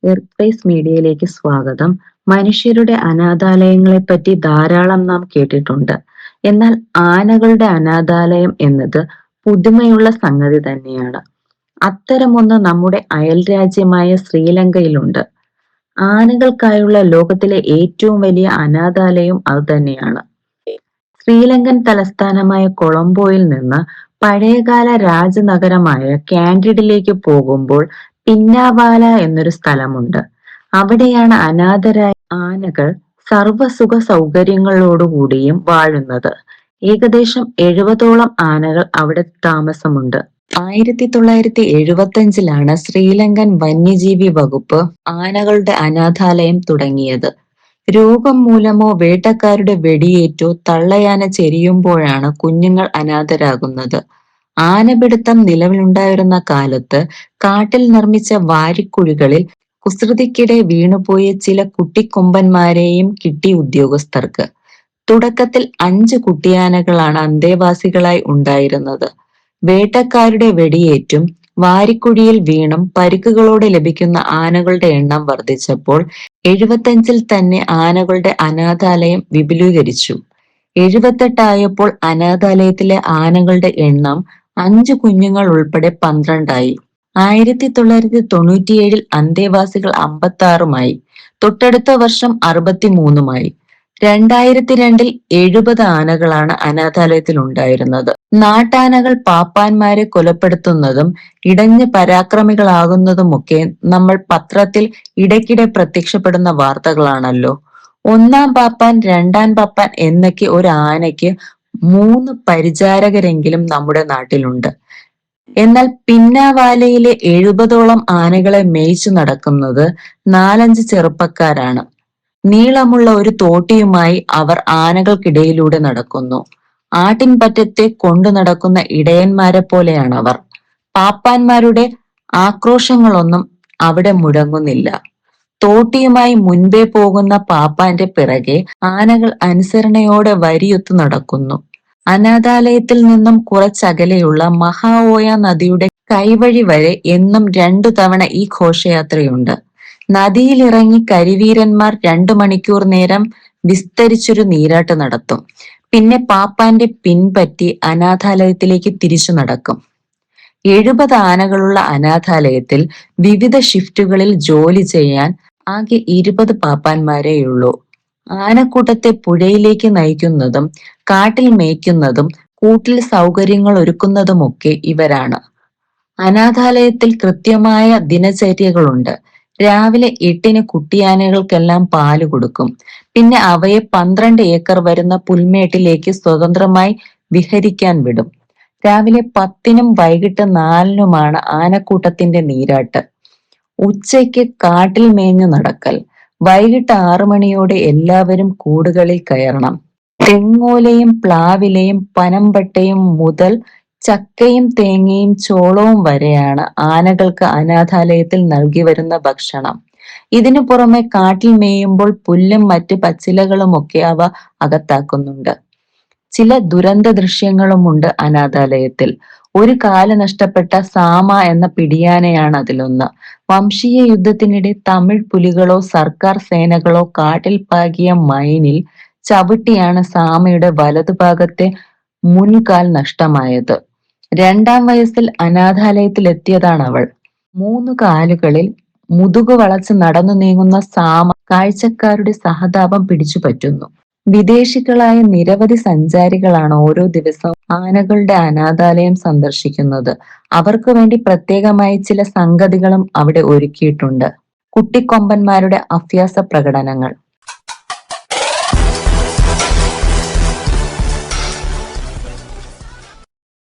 Earth മീഡിയയിലേക്ക് സ്വാഗതം. മനുഷ്യരുടെ അനാഥാലയങ്ങളെപ്പറ്റി ധാരാളം നാം കേട്ടിട്ടുണ്ട്. എന്നാൽ ആനകളുടെ അനാഥാലയം എന്നത് പുതുമയുള്ള സംഗതി തന്നെയാണ്. അത്തരമൊന്ന് നമ്മുടെ അയൽരാജ്യമായ ശ്രീലങ്കയിലുണ്ട്. ആനകൾക്കായുള്ള ലോകത്തിലെ ഏറ്റവും വലിയ അനാഥാലയം അതുതന്നെയാണ്. ശ്രീലങ്കൻ തലസ്ഥാനമായ കൊളംബോയിൽ നിന്ന് പഴയകാല രാജനഗരമായ കാൻഡിഡിലേക്ക് പോകുമ്പോൾ പിന്നാവാല എന്നൊരു സ്ഥലമുണ്ട്. അവിടെയാണ് അനാഥരായ ആനകൾ സർവ്വസുഖ സൗകര്യങ്ങളോടുകൂടിയും വാഴുന്നത്. ഏകദേശം 70ഓളം ആനകൾ അവിടെ താമസമുണ്ട്. 1975-ലാണ് ശ്രീലങ്കൻ വന്യജീവി വകുപ്പ് ആനകളുടെ അനാഥാലയം തുടങ്ങിയത്. രോഗം മൂലമോ വേട്ടക്കാരുടെ വെടിയേറ്റോ തള്ളയാന ചെരിയുമ്പോഴാണ് കുഞ്ഞുങ്ങൾ അനാഥരാകുന്നത്. ആനപിടുത്തം നിലവിലുണ്ടായിരുന്ന കാലത്ത് കാട്ടിൽ നിർമ്മിച്ച വാരിക്കുഴികളിൽ കുസൃതിക്കിടെ വീണുപോയ ചില കുട്ടിക്കൊമ്പന്മാരെയും കിട്ടി ഉദ്യോഗസ്ഥർക്ക്. തുടക്കത്തിൽ 5 കുട്ടിയാനകളാണ് അന്തേവാസികളായി ഉണ്ടായിരുന്നത്. വേട്ടക്കാരുടെ വെടിയേറ്റും വാരിക്കുഴിയിൽ വീണും പരിക്കുകളോടെ ലഭിക്കുന്ന ആനകളുടെ എണ്ണം വർദ്ധിച്ചപ്പോൾ 75-ൽ തന്നെ ആനകളുടെ അനാഥാലയം വിപുലീകരിച്ചു. 78 ആയപ്പോൾ അനാഥാലയത്തിലെ ആനകളുടെ എണ്ണം 5 കുഞ്ഞുങ്ങൾ ഉൾപ്പെടെ 12ആയി. 1997-ൽ അന്തേവാസികൾ 56-മായി. തൊട്ടടുത്ത വർഷം 63-മായി. 2002-ൽ 70 ആനകളാണ് അനാഥാലയത്തിൽ ഉണ്ടായിരുന്നത്. നാട്ടാനകൾ പാപ്പാന്മാരെ കൊലപ്പെടുത്തുന്നതും ഇടഞ്ഞ് പരാക്രമികളാകുന്നതുമൊക്കെ നമ്മൾ പത്രത്തിൽ ഇടയ്ക്കിടെ പ്രത്യക്ഷപ്പെടുന്ന വാർത്തകളാണല്ലോ. 1-ാം പാപ്പാൻ 2-ാം പാപ്പാൻ എന്നൊക്കെ ഒരു ആനയ്ക്ക് 3 പരിചാരകരെങ്കിലും നമ്മുടെ നാട്ടിലുണ്ട്. എന്നാൽ പിന്നാവാലയിലെ 70ഓളം ആനകളെ മേയിച്ചു നടക്കുന്നത് 4-5 ചെറുപ്പക്കാരാണ്. നീളമുള്ള ഒരു തോട്ടിയുമായി അവർ ആനകൾക്കിടയിലൂടെ നടക്കുന്നു. ആട്ടിൻപറ്റത്തെ കൊണ്ടു നടക്കുന്ന ഇടയന്മാരെ പോലെയാണവർ. പാപ്പാന്മാരുടെ ആക്രോശങ്ങളൊന്നും അവിടെ മുഴങ്ങുന്നില്ല. തോട്ടിയുമായി മുൻപേ പോകുന്ന പാപ്പാന്റെ പിറകെ ആനകൾ അനുസരണയോടെ വരിയൊത്തു നടക്കുന്നു. അനാഥാലയത്തിൽ നിന്നും കുറച്ചകലെയുള്ള മഹാഓയ നദിയുടെ കൈവഴി വരെ എന്നും 2 തവണ ഈ ഘോഷയാത്രയുണ്ട്. നദിയിലിറങ്ങി കരിവീരന്മാർ 2 മണിക്കൂർ നേരം വിസ്തരിച്ചൊരു നീരാട്ട് നടത്തും. പിന്നെ പാപ്പാന്റെ പിൻപറ്റി അനാഥാലയത്തിലേക്ക് തിരിച്ചു നടക്കും. 70 ആനകളുള്ള അനാഥാലയത്തിൽ വിവിധ ഷിഫ്റ്റുകളിൽ ജോലി ചെയ്യാൻ ആകെ 20 പാപ്പാന്മാരേയുള്ളൂ. ആനക്കൂട്ടത്തെ പുഴയിലേക്ക് നയിക്കുന്നതും കാട്ടിൽ മേയ്ക്കുന്നതും കൂട്ടിൽ സൗകര്യങ്ങൾ ഒരുക്കുന്നതുമൊക്കെ ഇവരാണ്. അനാഥാലയത്തിൽ കൃത്യമായ ദിനചര്യകളുണ്ട്. രാവിലെ 8-ന് കുട്ടിയാനകൾക്കെല്ലാം പാല് കൊടുക്കും. പിന്നെ അവയെ 12 ഏക്കർ വരുന്ന പുൽമേട്ടിലേക്ക് സ്വതന്ത്രമായി വിഹരിക്കാൻ വിടും. രാവിലെ 10-നും വൈകിട്ട് 4-നുമാണ് ആനക്കൂട്ടത്തിന്റെ നീരാട്ട്. ഉച്ചയ്ക്ക് കാട്ടിൽ മേഞ്ഞു നടക്കൽ. വൈകിട്ട് 6 മണിയോടെ എല്ലാവരും കൂടുകളിൽ കയറണം. തെങ്ങോലയും പ്ലാവിലയും പനമ്പട്ടയും മുതൽ ചക്കയും തേങ്ങയും ചോളവും വരെയാണ് ആനകൾക്ക് അനാഥാലയത്തിൽ നൽകി വരുന്ന ഭക്ഷണം. ഇതിനു പുറമെ കാട്ടിൽ മേയുമ്പോൾ പുല്ലും മറ്റ് പച്ചിലകളുമൊക്കെ അവ അകത്താക്കുന്നുണ്ട്. ചില ദുരന്ത ദൃശ്യങ്ങളുമുണ്ട് അനാഥാലയത്തിൽ. ഒരു കാല് നഷ്ടപ്പെട്ട സാമ എന്ന പിടിയാനയാണ് അതിലൊന്ന്. വംശീയ യുദ്ധത്തിനിടെ തമിഴ് പുലികളോ സർക്കാർ സേനകളോ കാട്ടിൽ പാകിയ മൈനിൽ ചവിട്ടിയാണ് സാമയുടെ വലതുഭാഗത്തെ മുൻകാൽ നഷ്ടമായത്. 2-ാം വയസ്സിൽ അനാഥാലയത്തിലെത്തിയതാണ് അവൾ. 3 കാലുകളിൽ മുതുകു വളച്ച് നടന്നു നീങ്ങുന്ന സാമ കാഴ്ചക്കാരുടെ സഹതാപം പിടിച്ചു പറ്റുന്നു. വിദേശികളായ നിരവധി സഞ്ചാരികളാണ് ഓരോ ദിവസവും ആനകളുടെ അനാഥാലയം സന്ദർശിക്കുന്നത്. അവർക്ക് വേണ്ടി പ്രത്യേകമായി ചില സംഗതികളും അവിടെ ഒരുക്കിയിട്ടുണ്ട്. കുട്ടിക്കൊമ്പന്മാരുടെ അഭ്യാസ പ്രകടനങ്ങൾ.